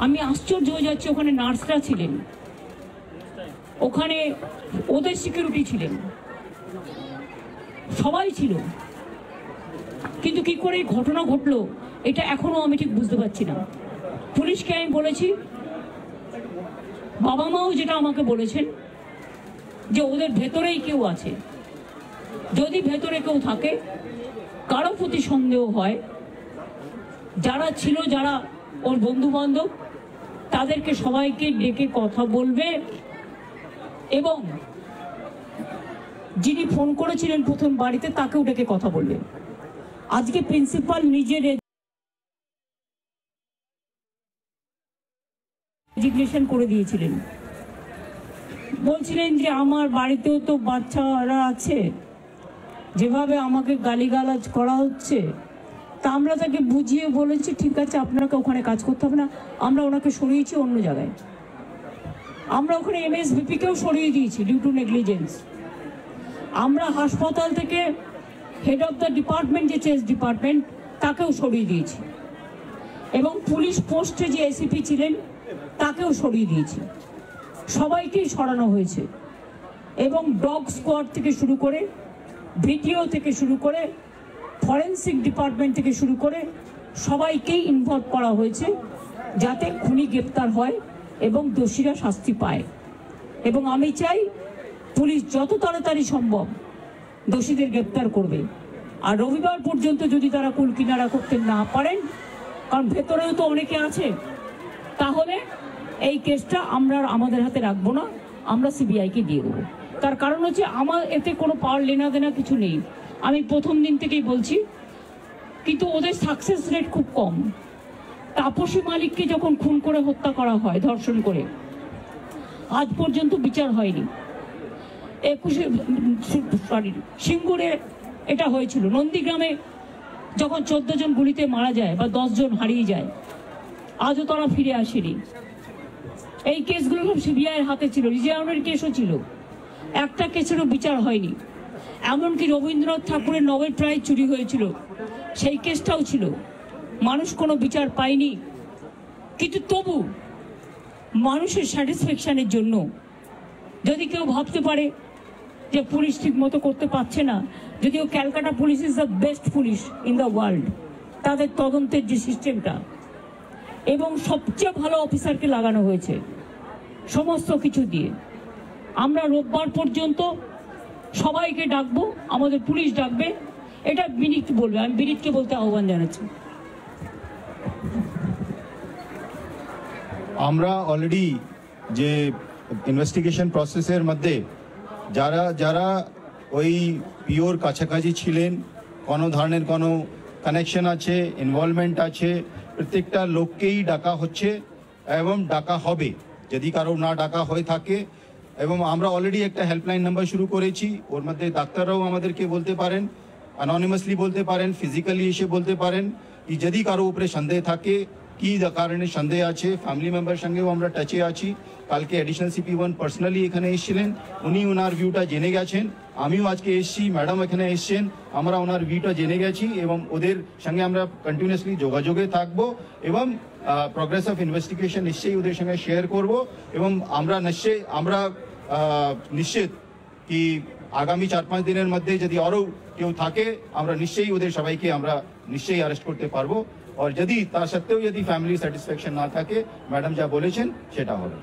আমি আশ্চর্য হয়ে যাচ্ছি, ওখানে নার্সরা ছিলেন, ওখানে ওদের সিকিউরিটি ছিলেন, সবাই ছিল, কিন্তু কি করে এই ঘটনা ঘটলো এটা এখনো আমি ঠিক বুঝতে পারছি না। পুলিশকে আমি বলেছি, বাবা মাও যেটা আমাকে বলেছেন যে ওদের ভেতরেই কেউ আছে, যদি ভেতরে কেউ থাকে, কারো প্রতি সন্দেহ হয়, যারা ছিল, যারা ওর বন্ধু বান্ধব, তাদেরকে সবাইকে ডেকে কথা বলবে এবং যিনি ফোন করেছিলেন প্রথম বাড়িতে তাকেও ডেকে কথা বলবে। আজকে প্রিন্সিপাল নিজের রেজিগনেশন করে দিয়েছিলেন, বলছিলেন যে আমার বাড়িতেও তো বাচ্চারা আছে, যেভাবে আমাকে গালিগালাজ করা হচ্ছে, তা আমরা তাকে বুঝিয়ে বলেছি ঠিক আছে আপনাকে ওখানে কাজ করতে হবে না, আমরা ওনাকে সরিয়েছি অন্য জায়গায়। আমরা ওখানে এমএসভিপিকেও সরিয়ে দিয়েছি ডিউ টু নেগলিজেন্স। আমরা হাসপাতাল থেকে হেড অফ দ্য ডিপার্টমেন্ট, যে চেস ডিপার্টমেন্ট, তাকেও সরিয়ে দিয়েছি এবং পুলিশ পোস্টে যে এসিপি ছিলেন তাকেও সরিয়ে দিয়েছি। সবাইকেই সরানো হয়েছে এবং ডগ স্কোয়াড থেকে শুরু করে, ভিডিও থেকে শুরু করে, ফরেন্সিক ডিপার্টমেন্ট থেকে শুরু করে সবাইকেই ইনভলভ করা হয়েছে যাতে খুনি গ্রেপ্তার হয় এবং দোষীরা শাস্তি পায়। এবং আমি চাই পুলিশ যত তাড়াতাড়ি সম্ভব দোষীদের গ্রেপ্তার করবে। আর রবিবার পর্যন্ত যদি তারা কুল কিনারা করতে না পারেন, কারণ ভেতরেও তো অনেকে আছে, তাহলে এই কেসটা আমরা আমাদের হাতে রাখবো না, আমরা সিবিআইকে দিয়ে দেবো। তার কারণ হচ্ছে আমার এতে কোনো পাওয়ার লেনা দেনা কিছু নেই, আমি প্রথম দিন থেকেই বলছি। কিন্তু ওদের সাকসেস রেট খুব কম। তাপসী মালিককে যখন খুন করে হত্যা করা হয়, ধর্ষণ করে, আজ পর্যন্ত বিচার হয়নি। সিঙ্গুরে এটা হয়েছিল, নন্দীগ্রামে যখন 14 জন গুলিতে মারা যায় বা 10 জন হারিয়ে যায়, আজও তারা ফিরে আসেনি। এই কেসগুলো সব সিবিআইয়ের হাতে ছিল, রিজার্ভের কেসও ছিল, একটা কেসেরও বিচার হয়নি। এমনকি রবীন্দ্রনাথ ঠাকুরের নোবেল প্রাইজ চুরি হয়েছিল, সেই কেসটাও ছিল, মানুষ কোনো বিচার পায়নি। কিন্তু তবু মানুষের স্যাটিসফ্যাকশনের জন্য যদি কেউ ভাবতে পারে যে পুলিশ ঠিক মতো করতে পারছে না, যদিও Calcutta police is the best police in the world, তাদের তদন্তের যে সিস্টেমটা এবং সবচেয়ে ভালো অফিসারকে লাগানো হয়েছে সমস্ত কিছু দিয়ে। আমরা রোববার পর্যন্ত সবাইকে ডাকবো, আমাদের পুলিশ ডাকবে, এটা বিনীত বলবে, আমি বিনীতকে বলতে আহ্বান জানাচ্ছি। আমরা অলরেডি যে ইনভেস্টিগেশন প্রসেসের মধ্যে যারা যারা ওই পিওর কাছাকাছি ছিলেন, কোনো ধরনের কোনো কানেকশন আছে, ইনভলভমেন্ট আছে, প্রত্যেকটা লোককেই ডাকা হচ্ছে এবং ডাকা হবে যদি কারো না ডাকা হয়ে থাকে। এবং আমরা অলরেডি একটা হেল্পলাইন নাম্বার শুরু করেছি, ওর মধ্যে ডাক্তাররাও আমাদেরকে বলতে পারেন, অ্যানোনিমাসলি বলতে পারেন, ফিজিক্যালি এসে বলতে পারেন কি যদি কারো উপরে সন্দেহ থাকে, কি কারণে সন্দেহ আছে। ফ্যামিলি মেম্বার সঙ্গেও আমরা টাচে আছি। কালকে অ্যাডিশনাল CP1 পার্সোনালি এখানে এসেছিলেন, উনি ওনার ভিউটা জেনে গেছেন। আমিও আজকে এসেছি, ম্যাডাম এখানে এসেছেন, আমরা ওনার ভিউটা জেনে গেছি এবং ওদের সঙ্গে আমরা কন্টিনিউয়াসলি যোগাযোগে থাকবো এবং প্রোগ্রেস অফ ইনভেস্টিগেশন নিশ্চয়ই ওদের সঙ্গে শেয়ার করব। এবং আমরা নিশ্চিত কি আগামী 4-5 দিনের মধ্যে যদি আরও কেউ থাকে, আমরা নিশ্চয়ই ওদের সবাইকে আমরা নিশ্চয়ই অ্যারেস্ট করতে পারবো। আর যদি তা সত্ত্বেও যদি ফ্যামিলি স্যাটিসফ্যাকশন না থাকে, ম্যাডাম যা বলেছেন সেটা হবে।